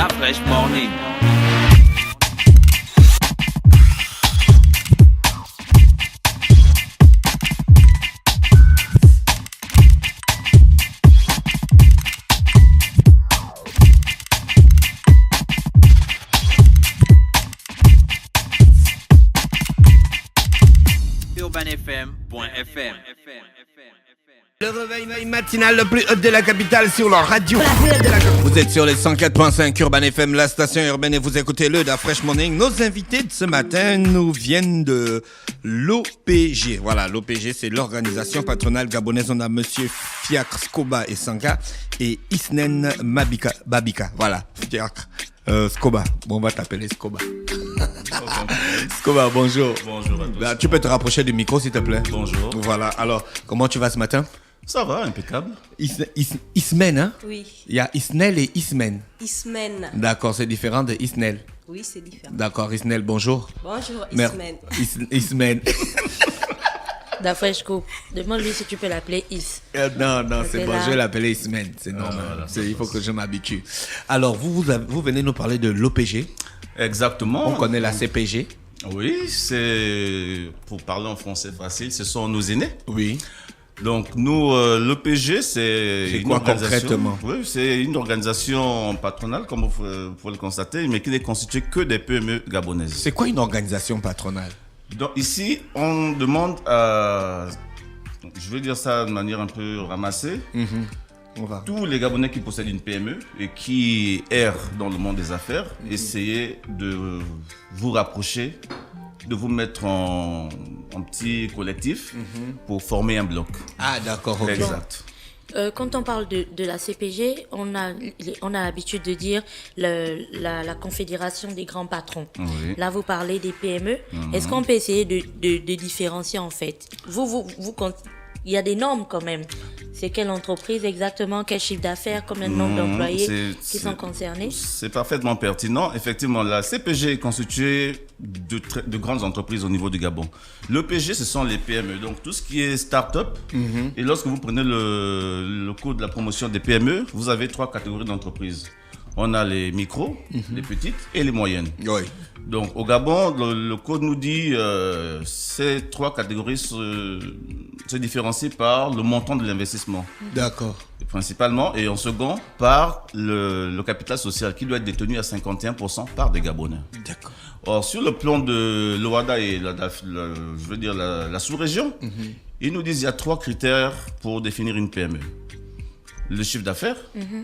Da Fresh Morning. UrbanFM.fm. Le réveil matinal le plus haut de la capitale sur leur radio. Vous êtes sur les 104.5 Urban FM, la station urbaine, et vous écoutez le Da Fresh Morning. Nos invités de ce matin nous viennent de l'OPG. Voilà, l'OPG, c'est l'organisation patronale gabonaise. On a monsieur Fiacre Skoba et Sanga et Isnen Babika. Voilà, Fiacre Skoba. Bon, on va t'appeler Skoba. Skoba, bonjour. Bonjour à tous. Là, tu peux te rapprocher du micro, s'il te plaît. Bonjour. Voilà, alors, comment tu vas ce matin? Ça va, impeccable. Ismen, hein? Oui. Il y a Isnel et Ismen. Ismen. D'accord, c'est différent de Isnel. Oui, c'est différent. D'accord, Isnel, bonjour. Bonjour, Mer- Ismen. Ismen. Da Fresh Coupe. Demande-lui si tu peux l'appeler Is. Non, c'est C'est bon, là. je vais l'appeler Ismen, c'est normal. voilà, Il faut que je m'habitue. Alors, vous venez nous parler de l'OPG. Exactement. On connaît la CPG. Oui, c'est, pour parler en français facile, ce sont nos aînés. Oui. Donc, nous, l'OPG, c'est une quoi organisation- concrètement? Oui, c'est une organisation patronale, comme vous pouvez le constater, mais qui n'est constituée que des PME gabonaises. C'est quoi une organisation patronale? Donc, ici, on demande à, je vais dire ça de manière un peu ramassée, On va. tous les Gabonais qui possèdent une PME et qui errent dans le monde des affaires, essayez de vous rapprocher, de vous mettre en petit collectif pour former un bloc. Ah, d'accord, ok. Exact. Quand on parle de la CPG, on a l'habitude de dire la confédération des grands patrons. Oui. Là, vous parlez des PME. Est-ce qu'on peut essayer de différencier en fait? Il y a des normes quand même. C'est quelle entreprise exactement, quel chiffre d'affaires, combien de nombre d'employés qui sont concernés? C'est parfaitement pertinent. Effectivement, la CPG est constituée de grandes entreprises au niveau du Gabon. L'EPG, ce sont les PME. Donc, tout ce qui est start-up. Et lorsque vous prenez le cours de la promotion des PME, vous avez 3 catégories d'entreprises. On a les micros, les petites et les moyennes. Oui. Donc, au Gabon, le code nous dit ces 3 catégories se différencient par le montant de l'investissement, D'accord. principalement, et en second, par le capital social qui doit être détenu à 51% par des Gabonais. D'accord. Or, sur le plan de l'OADA et la sous-région, ils nous disent qu'il y a 3 critères pour définir une PME. Le chiffre d'affaires,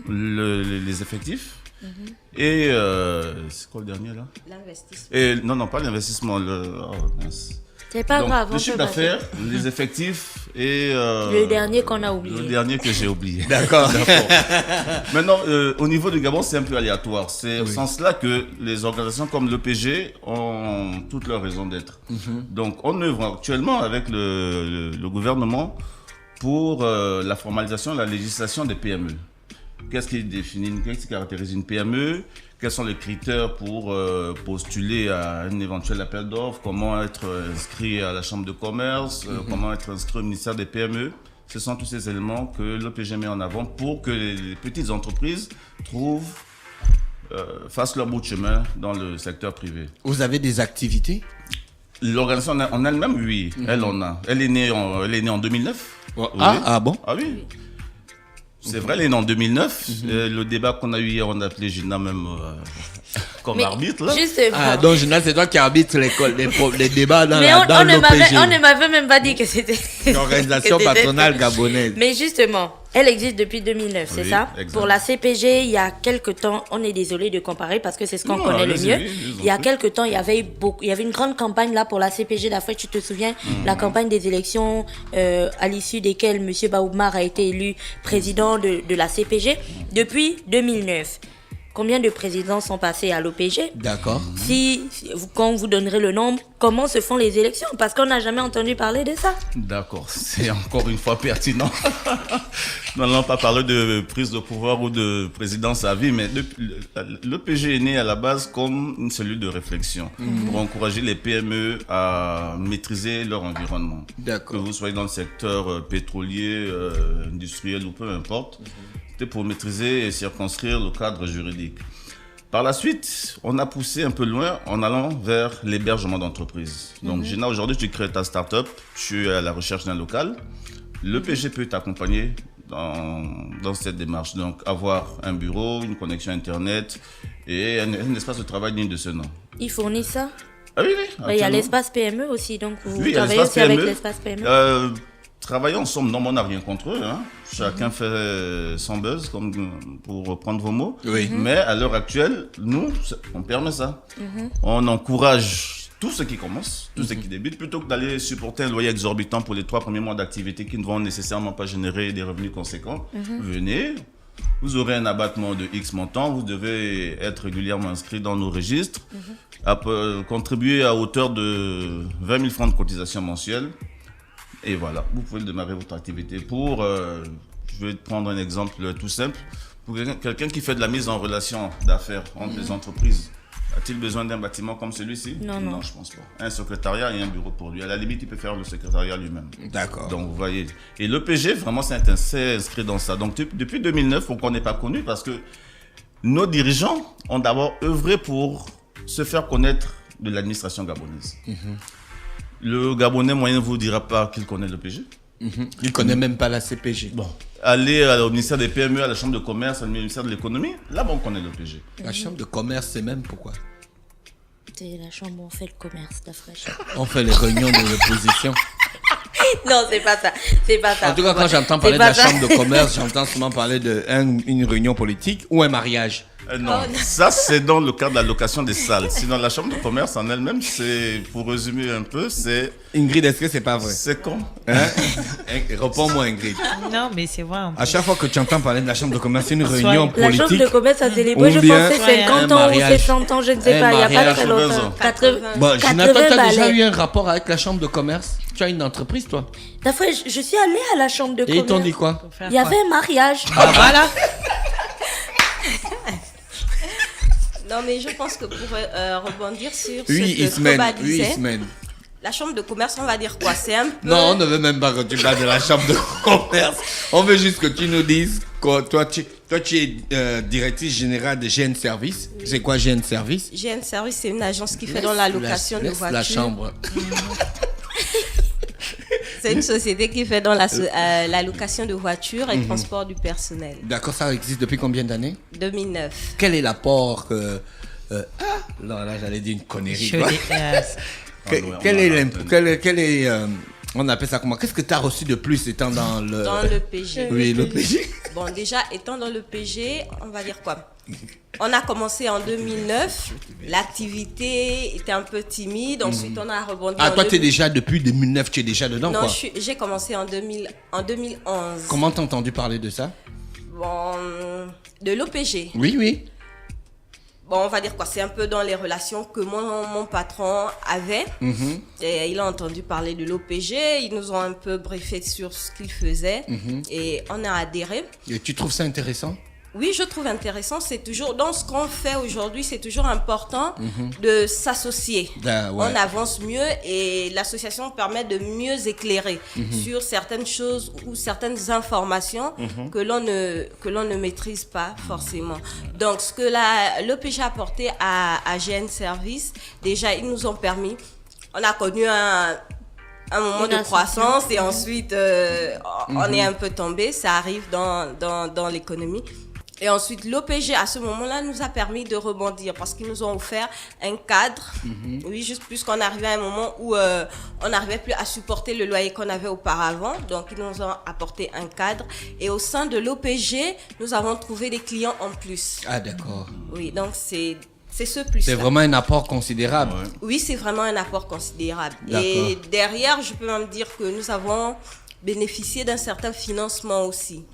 les effectifs, et c'est quoi le dernier là? L'investissement. Et non, pas l'investissement. C'est pas Donc, grave. le on chiffre peut passer. d'affaires, les effectifs et Le dernier qu'on a le oublié. dernier que j'ai oublié. D'accord. Maintenant, au niveau du Gabon, c'est un peu aléatoire. C'est au sens là que les organisations comme l'EPG ont toutes leurs raisons d'être. Donc, on œuvre actuellement avec le gouvernement pour la formalisation de la législation des PME. Qu'est-ce qui caractérise une PME? Quels sont les critères pour postuler à un éventuel appel d'offres? Comment être inscrit à la Chambre de commerce? Comment être inscrit au ministère des PME? Ce sont tous ces éléments que l'OPG met en avant pour que les petites entreprises fassent leur bout de chemin dans le secteur privé. Vous avez des activités? L'organisation en elle-même, oui, elle en a. Elle est née en 2009. Oui. Ah bon? Ah oui. C'est vrai, elle est née en 2009. Le débat qu'on a eu hier, on a appelé Gina même comme Mais arbitre. Là. justement. Ah, donc, Jonas, c'est toi qui arbitre les débats dans Mais on ne l'OPG. m'avait même pas dit que c'était L'organisation que c'était- patronale gabonaise. Mais justement, elle existe depuis 2009, c'est Oui, ça? exact. Pour la CPG, il y a quelque temps, on est désolé de comparer parce que c'est ce qu'on Non, connaît le allez-y, mieux. oui, je vous en Il y a prie. quelque temps, il y avait une grande campagne là pour la CPG d'Afrique, tu te souviens? La campagne des élections à l'issue desquelles M. Baoumar a été élu président de la CPG depuis 2009. Combien de présidents sont passés à l'OPG? D'accord. Quand vous donnerez le nombre, comment se font les élections? Parce qu'on n'a jamais entendu parler de ça. D'accord, c'est encore une fois pertinent. Nous n'allons pas parler de prise de pouvoir ou de présidence à vie, mais l'OPG est né à la base comme une cellule de réflexion pour encourager les PME à maîtriser leur environnement. D'accord. Que vous soyez dans le secteur pétrolier, industriel ou peu importe. C'était pour maîtriser et circonscrire le cadre juridique. Par la suite, on a poussé un peu loin en allant vers l'hébergement d'entreprise. Donc, Gina, aujourd'hui, tu crées ta start-up, tu es à la recherche d'un local. Le PG peut t'accompagner dans cette démarche. Donc, avoir un bureau, une connexion Internet et un espace de travail digne de ce nom. Ils fournissent ça. Ah oui, oui. Il y a actuellement. l'espace PME aussi, donc vous Oui, il y a travaillez l'espace aussi avec PME. l'espace PME. Travailler ensemble, non, on n'a rien contre eux. Hein. Chacun fait son buzz, pour reprendre vos mots. Oui. Mais à l'heure actuelle, nous, on permet ça. On encourage tout ce qui commence, tout ce qui débute, plutôt que d'aller supporter un loyer exorbitant pour les 3 premiers mois d'activité qui ne vont nécessairement pas générer des revenus conséquents. Venez, vous aurez un abattement de X montant, vous devez être régulièrement inscrit dans nos registres, contribuer à hauteur de 20 000 francs de cotisation mensuelle. Et voilà, vous pouvez démarrer votre activité. Je vais prendre un exemple tout simple. Pour quelqu'un qui fait de la mise en relation d'affaires entre les entreprises, a-t-il besoin d'un bâtiment comme celui-ci? Non. Je pense pas. Un secrétariat et un bureau pour lui. À la limite, il peut faire le secrétariat lui-même. D'accord. Donc, vous voyez. Et l'EPG, vraiment, c'est inscrit dans ça. Donc, depuis 2009, on n'est pas connu parce que nos dirigeants ont d'abord œuvré pour se faire connaître de l'administration gabonaise. Le Gabonais moyen ne vous dira pas qu'il connaît l'EPG. Il ne connaît même pas la CPG. Bon. Allez au ministère des PME, à la Chambre de commerce, au ministère de l'économie, là-bas on connaît l'EPG. La chambre de commerce, c'est même pourquoi C'est la chambre où on fait le commerce, la fraîche. on fait les réunions de l'opposition. Non, c'est pas ça. C'est pas ça. En tout cas, quand j'entends parler de la chambre de commerce, j'entends souvent parler d'une réunion politique ou un mariage. Non, ça c'est dans le cadre de la location des salles. Sinon, la Chambre de commerce en elle-même, c'est, pour résumer un peu, c'est... Ingrid, est-ce que c'est pas vrai? C'est con. Hein? Réponds-moi, Ingrid. Non, mais c'est vrai. À chaque fois que tu entends parler de la chambre de commerce, c'est une réunion La chambre politique. de commerce a célébré, Ou je bien pensais 50 un ans ou mariage. 60 ans, je ne sais Un pas. Il n'y a pas mariage. très longtemps. 80 Bon, Jonathan, 80 tu as déjà balais. eu un rapport avec la chambre de commerce? Tu as une entreprise, toi? D'après, je suis allée à la chambre de Et ils t'ont commerce. dit quoi? Il y avait un mariage. Ah, voilà. Non, mais je pense que pour rebondir sur ce Oui, que Ismaël. Koba Oui, disait, Ismaël. la chambre de commerce, on va dire quoi? C'est un peu... Non, on ne veut même pas que tu parles de la chambre de commerce. On veut juste que tu nous dises que toi, tu es directrice générale de GN Service. C'est quoi GN Service? GN Service, c'est une agence qui fait dans la location de Laisse voitures. la chambre. C'est une société qui fait dans la location de voitures et transport du personnel. D'accord, ça existe depuis combien d'années? 2009. Quel est l'apport que... non, là, j'allais dire une connerie. Je quoi. déteste. Quel est on appelle ça comment? Qu'est-ce que tu as reçu de plus étant dans le... Dans le PG. Oui, le PG. Bon, déjà, étant dans le PG, on va dire quoi? On a commencé en 2009. L'activité était un peu timide. Ensuite, on a rebondi Ah, en toi, tu es 2000. déjà, depuis 2009, tu es déjà dedans, Non, quoi. j'ai commencé en 2011. Comment t'as entendu parler de ça? Bon, de l'OPG. Oui, oui. Bon, on va dire quoi, c'est un peu dans les relations que mon patron avait. Et il a entendu parler de l'OPG, ils nous ont un peu briefé sur ce qu'ils faisaient et on a adhéré. Et tu trouves ça intéressant? Oui, je trouve intéressant, c'est toujours, dans ce qu'on fait aujourd'hui, c'est toujours important de s'associer. Ben, ouais. On avance mieux et l'association permet de mieux éclairer sur certaines choses ou certaines informations que l'on ne maîtrise pas forcément. Donc, ce que l'OPG a apporté à GN Service, déjà, ils nous ont permis, on a connu un moment de croissance et ensuite, on est un peu tombé, ça arrive dans l'économie. Et ensuite, l'OPG, à ce moment-là, nous a permis de rebondir parce qu'ils nous ont offert un cadre. Oui, juste puisqu'on arrivait à un moment où on n'arrivait plus à supporter le loyer qu'on avait auparavant. Donc, ils nous ont apporté un cadre. Et au sein de l'OPG, nous avons trouvé des clients en plus. Ah, d'accord. Oui, donc c'est ce plus. C'est vraiment un apport considérable. Ouais. Oui, c'est vraiment un apport considérable. D'accord. Et derrière, je peux même dire que nous avons bénéficié d'un certain financement aussi.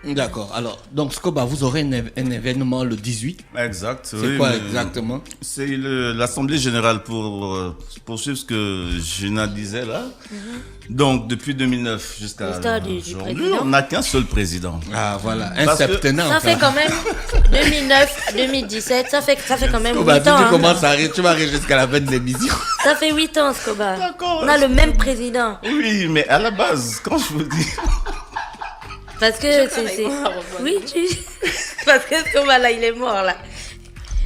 D'accord. Alors, donc, Scoba, vous aurez un événement le 18. Exact. C'est quoi exactement? C'est l'Assemblée Générale pour poursuivre ce que Gina disait là. Donc, depuis 2009 jusqu'à L'histoire du aujourd'hui, président. on n'a qu'un seul président. Ah, voilà. Un Parce que- septennat. Ça enfin. fait quand même 2009, 2017, ça fait quand même Scoba, 8 si ans. tu hein. commences à rire, tu vas rire jusqu'à la fin de l'émission. Ça fait 8 ans, Scoba. D'accord, On a le même président. Oui, mais à la base, quand je vous dis... Parce que c'est... Oui, parce que Scoba, là, il est mort, là.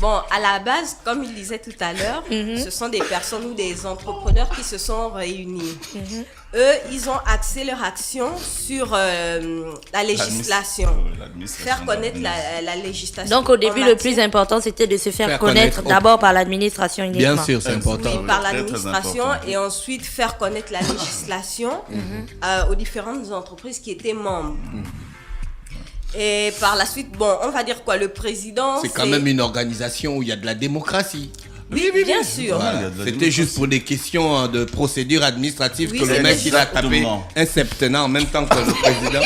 Bon, à la base, comme il disait tout à l'heure, ce sont des personnes ou des entrepreneurs qui se sont réunis. Eux, ils ont axé leur action sur la législation. Faire connaître la législation. Donc au début, le plus important, c'était de se faire connaître d'abord par l'administration uniquement. Bien sûr, c'est important. Oui, par l'administration et ensuite faire connaître la législation aux différentes entreprises qui étaient membres. Et par la suite, bon, on va dire quoi, le président... C'est quand même une organisation où il y a de la démocratie. Oui, bien sûr. Voilà. C'était juste pour des questions de procédure administrative que le mec il a tapé un septennat en même temps que le président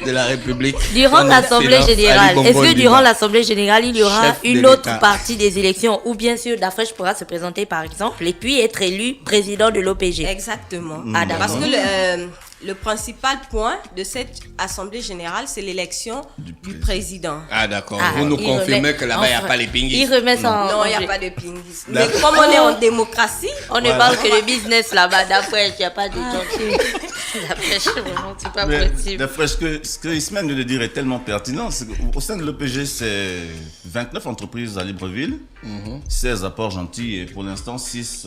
de la République. Durant l'Assemblée générale, est-ce que durant l'Assemblée générale, il y aura une autre partie des élections où bien sûr Dafresh pourra se présenter par exemple et puis être élu président de l'OPG? Exactement. D'accord. Parce que le principal point de cette Assemblée générale, c'est l'élection du président. Ah d'accord. Vous nous confirmez que là-bas, il n'y a pas les pinguis. Il remet ça en... Non, il n'y a pas de pinguis. Mais comme on est en démocratie... On ne parle que de business là-bas. Dafresh, il n'y a pas de gens. Dafresh, vraiment, c'est pas possible. Dafresh, ce que Ismaël vient de dire est tellement pertinent. C'est qu'au sein de l'OPG, c'est 29 entreprises à Libreville, 16 à Port-Gentil et pour l'instant 6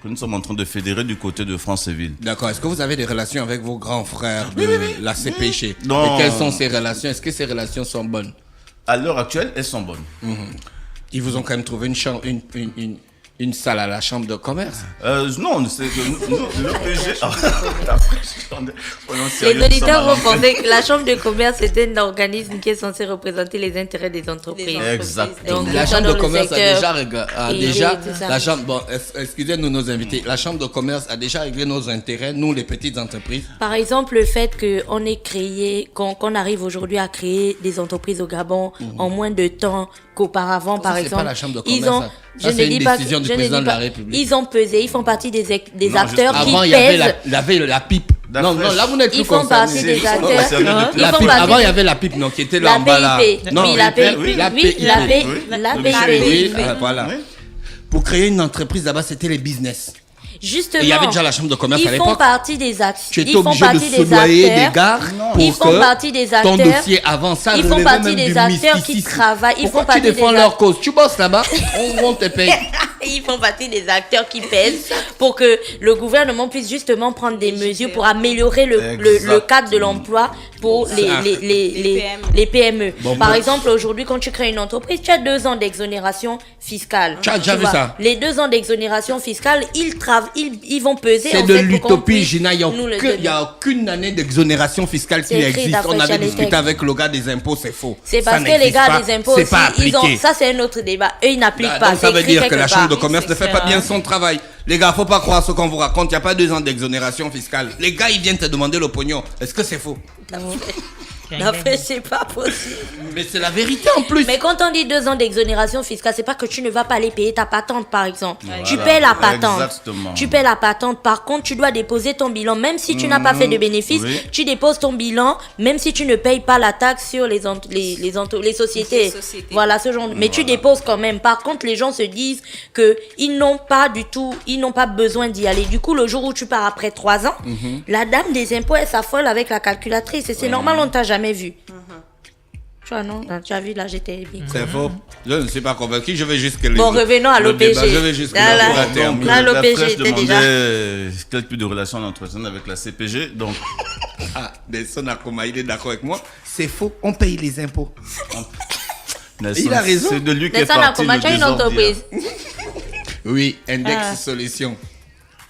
que nous sommes en train de fédérer du côté de Franceville. D'accord. Est-ce que vous avez des relations avec vos grands frères de la CPG? Non. Et quelles sont ces relations? Est-ce que ces relations sont bonnes? À l'heure actuelle, elles sont bonnes. Ils vous ont quand même trouvé une salle à la chambre de commerce? Non, c'est que l'OPG... Les auditeurs vont penser que la chambre de commerce est un organisme qui est censé représenter les intérêts des entreprises. Exactement. Donc, La chambre de commerce a déjà la chambre, bon, excusez-nous nos invités, la chambre de commerce a déjà réglé nos intérêts, nous les petites entreprises. Par exemple, le fait qu'on ait créé, qu'on arrive aujourd'hui à créer des entreprises au Gabon en moins de temps qu'auparavant, par c'est exemple. pas la chambre de Ils commerce, ont, ça, c'est une décision du président de la République. Ils ont pesé, ils font partie des Non, acteurs qui avant, il pèsent. y avait la pipe. Non, là, vous n'êtes plus Ils font partie concernés. des acteurs. La pipe. Avant, il y avait la pipe, non, qui était là en bas là. Non, la PIP. Oui, la PIP. Oui, voilà. Pour créer une entreprise là-bas, c'était les business. Justement, Et il y avait déjà la chambre de commerce à ils font l'époque. partie des actions. Tu étais obligé de soudoyer des gars Ils pour font partie des que acteurs. ton dossier avance. Ça Ils font relevait partie même des du acteurs qui mysticisme. travaillent. Ils Pourquoi font tu partie défends des leur cause? Tu bosses là-bas, on te paye. Ils font partie des acteurs qui pèsent pour que le gouvernement puisse justement prendre des mesures pour améliorer le cadre de l'emploi pour les PME. Par exemple, aujourd'hui, quand tu crées une entreprise, tu as 2 ans d'exonération fiscale. Tu as déjà vu ça? Les 2 ans d'exonération fiscale, ils vont peser. C'est en de fait, pour qu'on l'utopie, puisse Gina. Il n'y a aucune année d'exonération fiscale qui C'est écrit existe. d'après On avait Chalet discuté Tech. avec le gars des impôts, c'est faux. C'est Ça parce que les n'existe gars pas. des impôts C'est aussi, pas appliqué. ça c'est un autre débat. Eux, ils n'appliquent pas. Donc ça veut écrit dire que quelque la chambre de part. commerce ne fait pas bien son travail. Les gars, faut pas croire ce qu'on vous raconte. Il n'y a pas 2 ans d'exonération fiscale. Les gars, ils viennent te demander le pognon. Est-ce que c'est faux? En fait, c'est pas possible. Mais c'est la vérité en plus. Mais quand on dit 2 ans d'exonération fiscale, c'est pas que tu ne vas pas aller payer ta patente, par exemple. Voilà. Tu paies la patente. Exactement. Tu paies la patente. Par contre, tu dois déposer ton bilan. Même si tu n'as pas fait de bénéfices, tu déposes ton bilan, même si tu ne payes pas la taxe sur les sociétés. Voilà, ce genre. Mais tu déposes quand même. Par contre, les gens se disent que ils n'ont pas besoin d'y aller. Du coup, le jour où tu pars après 3 ans, la dame des impôts, elle s'affole avec la calculatrice. Et c'est normal, on ne t'a jamais vu. Tu vois, non? Tu as vu, là, j'étais bien. C'est faux. Je ne suis pas convaincu. Je vais jusqu'à Bon, revenons à l'OPG. Je vais jusqu'à là pour terminer. Là, l'OPG Dafresh était déjà. quel type de relation d'entretien avec la CPG. Donc, Nelson Akoma, il est d'accord avec moi. C'est faux. On paye les impôts. Nelson, Il a raison. C'est de lui qu'est Nelson parti Akoma, le tu as une désordre entreprise. Oui, Index Solutions.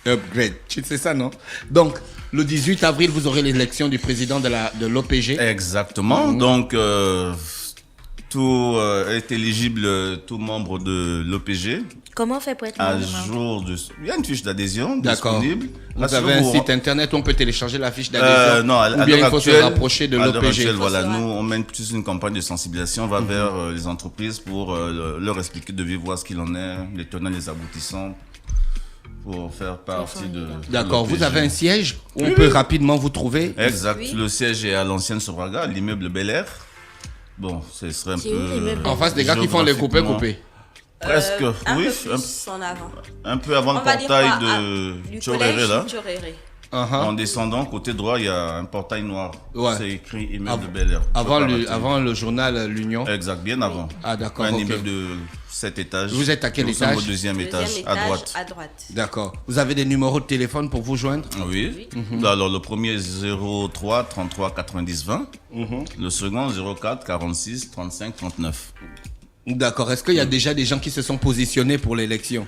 Upgrade. Tu sais ça, non? Donc, le 18 avril, vous aurez l'élection du président de l'OPG. Exactement. Donc, tout est éligible, tout membre de l'OPG. Comment on fait pour être À membre? jour de... Il y a une fiche d'adhésion D'accord. disponible. Vous avez un site internet où on peut télécharger la fiche d'adhésion. Non, à ou bien il l'heure faut se actuelle, rapprocher de à l'heure l'OPG. actuelle, voilà, nous, on mène plus une campagne de sensibilisation. On va vers les entreprises pour leur expliquer de vivre ce qu'il en est, les tenants, les aboutissants, pour faire partie de... D'accord. l'OPG. Vous avez un siège où on peut rapidement vous trouver. Exact. Oui. Le siège est à l'ancienne Sobraga, l'immeuble Bel Air. Bon, ce serait un C'est où, l'immeuble peu... En face des gars qui font les coupés-coupés. Presque, Un oui. peu plus en avant. Un peu avant On le va dire portail quoi, de du Tchoréré, collège là. Tchoréré. En descendant, côté droit, il y a un portail noir. Ouais. C'est écrit immeuble de Bel Air. Avant le journal L'Union. Exact, bien avant. Ah, d'accord. Un ok. immeuble de 7 étages. Vous êtes à quel Nous sommes étage? au deuxième étage, à droite. D'accord. Vous avez des numéros de téléphone pour vous joindre? Oui. Alors, le premier 03 33 90 20. Le second 04 46 35 39. D'accord. Est-ce qu'il y a déjà des gens qui se sont positionnés pour l'élection?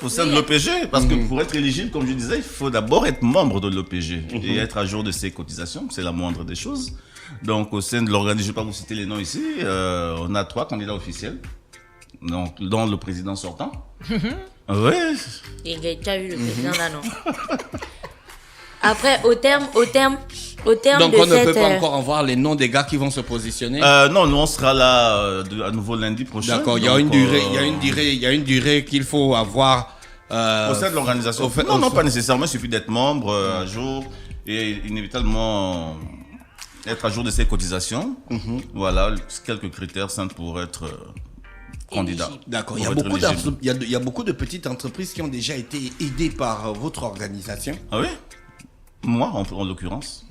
Au sein de l'OPG, parce que pour être éligible, comme je disais, il faut d'abord être membre de l'OPG et être à jour de ses cotisations, c'est la moindre des choses. Donc, au sein de l'organisation, je ne vais pas vous citer les noms ici, on a 3 candidats officiels, donc, dont le président sortant. Oui. Il y a déjà eu le président là, non? Après, au terme Donc de on ne cette... peut pas encore en voir les noms des gars qui vont se positionner. Non, nous on sera là à nouveau lundi prochain. D'accord, il y a une durée qu'il faut avoir au sein de l'organisation. Non, pas nécessairement, il suffit d'être membre à jour et inévitablement être à jour de ses cotisations. Voilà, quelques critères simples pour être candidat. D'accord, Pour être éligible. il y a beaucoup de petites entreprises qui ont déjà été aidées par votre organisation. Ah oui? Moi, en l'occurrence.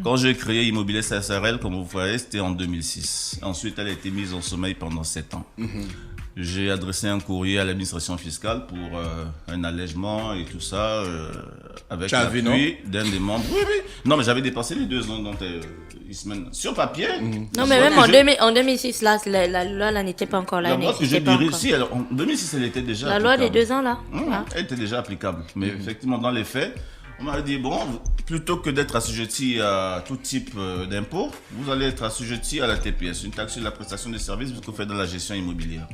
Quand j'ai créé Immobilier SARL, comme vous voyez, c'était en 2006. Ensuite, elle a été mise en sommeil pendant 7 ans. J'ai adressé un courrier à l'administration fiscale pour un allègement et tout ça, avec l'appui d'un des membres. Oui. Non, mais j'avais dépassé les 2 ans, donc Ismaël, sur papier. Non, mais même en 2006, là, la loi là, n'était pas encore là. La loi que je dirais, si, en 2006, elle était déjà La loi des applicable. 2 ans, là. Elle était déjà applicable. Mais effectivement, dans les faits, on m'a dit, bon, plutôt que d'être assujetti à tout type d'impôt, vous allez être assujetti à la TPS, une taxe sur la prestation de services que vous faites dans la gestion immobilière.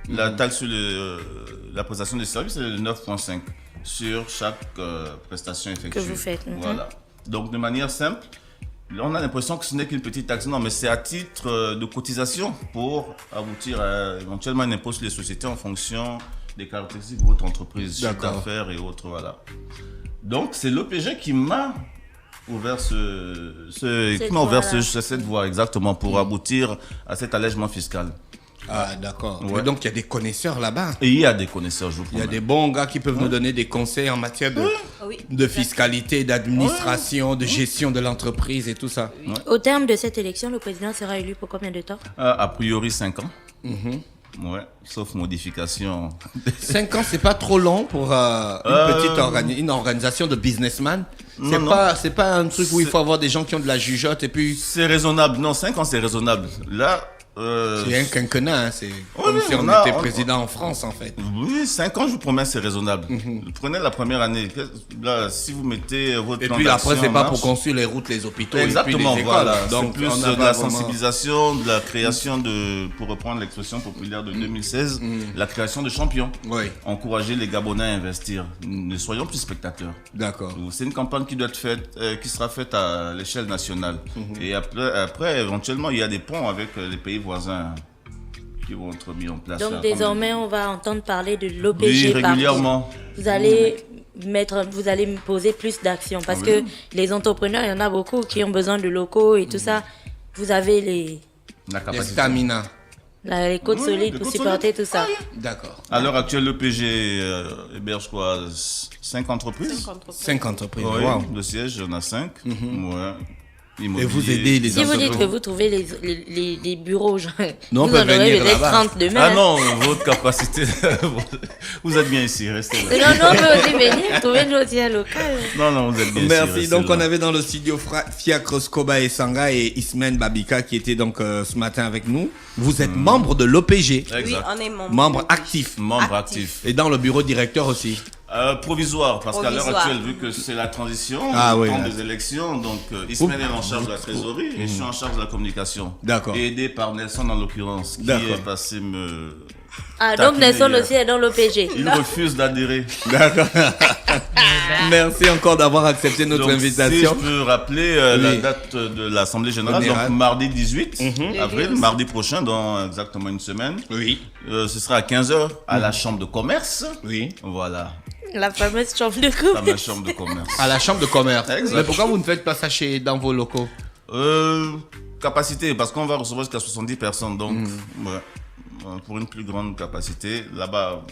La taxe sur la prestation de services, c'est de 9,5 sur chaque prestation effectuée. Que vous faites. Voilà. Donc, de manière simple, là, on a l'impression que ce n'est qu'une petite taxe. Non, mais c'est à titre de cotisation pour aboutir à éventuellement un impôt sur les sociétés en fonction des caractéristiques de votre entreprise, chiffre d'affaires et autres. Voilà. Donc, c'est l'OPG qui m'a ouvert cette voie exactement pour aboutir à cet allègement fiscal. Ah, d'accord. Ouais. Donc, il y a des connaisseurs là-bas. Et il y a des connaisseurs, je vous Il y a promets. des bons gars qui peuvent nous donner des conseils en matière de fiscalité, d'administration, de gestion de l'entreprise et tout ça. Au terme de cette élection, le président sera élu pour combien de temps? A priori, 5 ans. Ouais, sauf modification. 5 ans, c'est pas trop long pour une organisation de businessman. C'est pas un truc où il faut avoir des gens qui ont de la jugeote et puis... C'est raisonnable. Non, 5 ans, c'est raisonnable. Là... c'est un quinquennat, hein. C'est comme si on était président en France, en fait. Oui, 5 ans, je vous promets, c'est raisonnable. Prenez la première année. Là, si vous mettez votre Et plan puis après, d'action c'est en pas marche, pour construire les routes, les hôpitaux exactement, et puis les écoles. voilà. Donc, c'est plus on de a la vraiment- sensibilisation, de la création de, pour reprendre l'expression populaire de 2016, la création de champions. Oui, Encourager les Gabonais à investir. Ne soyons plus spectateurs. d'accord. C'est une campagne qui doit être faite, qui sera faite à l'échelle nationale. Et après, éventuellement, il y a des ponts avec les pays voisins qui vont être mis en place. Donc là, désormais, on va entendre parler de l'OPG. oui, régulièrement. Vous allez me poser plus d'actions parce que les entrepreneurs, il y en a beaucoup qui ont besoin de locaux et tout ça. Vous avez La Les capacité. stamina. les côtes Oui, solides les pour côtes supporter solides. tout ça. D'accord. À l'heure actuelle, l'EPG héberge quoi 5 entreprises. 5 entreprises. Oui, Wow. le siège, on a 5. Ouais. Et Immobilier. vous aidez les Si vous dites entreprises. que vous trouvez les bureaux, genre, Non, on vous peut en aurez venir peut-être là-bas. 30 demain. Ah non, votre capacité. Vous êtes bien ici, restez là. Non, on peut aussi venir trouver une chaudière locale. Non, vous êtes bien ici. Merci. restez Donc, là. on avait dans le studio Fiacre Skoba et Sanga et Ismaël Babika qui étaient donc ce matin avec nous. Vous êtes membre de l'OPG, Exact. Oui, on est membre. membre actif. Membre actif. Et dans le bureau directeur aussi. Provisoire, parce qu'à l'heure Provisoire. actuelle, vu que c'est la transition, Ah le oui, temps là. des élections, donc Ismaël est en charge de la trésorerie et je suis en charge de la communication. D'accord. Et aidé par Nelson en l'occurrence, qui D'accord. est passé me... Ah, donc taquiner Nelson hier. aussi est dans l'OPG. Il refuse d'adhérer. D'accord. Merci encore d'avoir accepté notre Donc, si invitation. je peux rappeler Oui. la date de l'Assemblée générale, Générale. donc mardi 18 avril, aussi. mardi prochain, dans exactement une semaine. Oui. Ce sera à 15h à la Chambre de commerce. Oui. Voilà, La fameuse chambre de la couple. même Chambre de commerce. À la chambre de commerce. Exact. Mais pourquoi vous ne faites pas ça dans vos locaux? Capacité, parce qu'on va recevoir jusqu'à 70 personnes, donc ouais, pour une plus grande capacité, là-bas,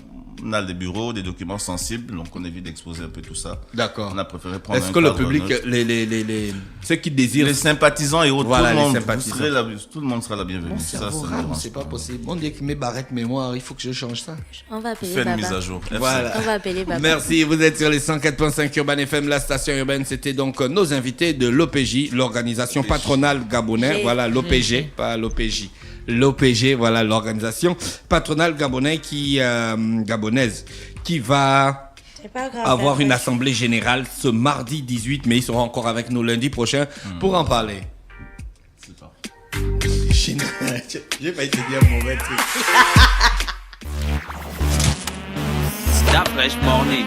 on a des bureaux, des documents sensibles, donc on évite d'exposer un peu tout ça. D'accord. On a préféré prendre Est-ce un que le cadre public, neutre. ceux qui désirent... Les sympathisants et autres, Voilà, tout, les le monde, sympathisants. tout le monde sera la bienvenue. Mon Ça, cerveau ça me rame, dérange c'est pas pas. possible. On dit que mes barrettes mémoire, il faut que je change ça. On va appeler Fais une mise Baba. à jour. Voilà. On va appeler Baba. Merci, vous êtes sur les 104.5 Urban FM, la station urbaine. C'était donc nos invités de l'OPJ, l'organisation patronale gabonaise. Voilà, l'OPG, pas l'OPJ. L'OPG, voilà, l'organisation patronale gabonaise qui va C'est pas grave. avoir une Daphne. assemblée générale ce mardi 18 mai. Ils seront encore avec nous lundi prochain pour en parler. C'est pas. J'ai failli te dire un mauvais truc. Da Fresh Morning.